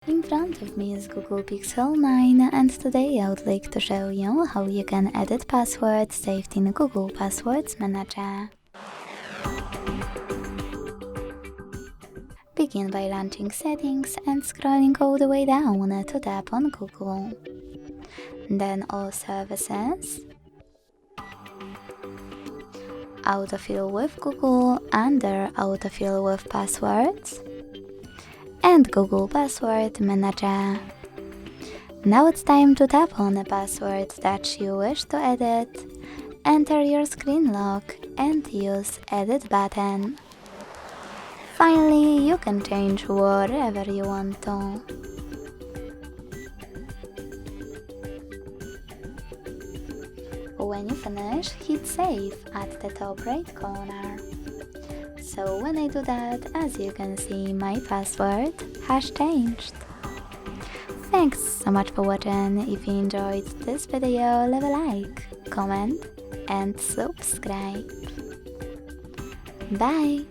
In front of me is Google Pixel 9, and today I would like to show you how you can edit passwords saved in Google Passwords Manager. Begin by launching Settings and scrolling all the way down to tap on Google. Then All Services, Autofill with Google under Autofill with Passwords, and Google Password Manager. Now it's time to tap on a password that you wish to edit, enter your screen lock and use Edit button. Finally, you can change whatever you want to. When you finish, hit Save at the top right corner. So when I do that, as you can see, my password has changed. Thanks so much for watching. If you enjoyed this video, leave a like, comment and subscribe. Bye!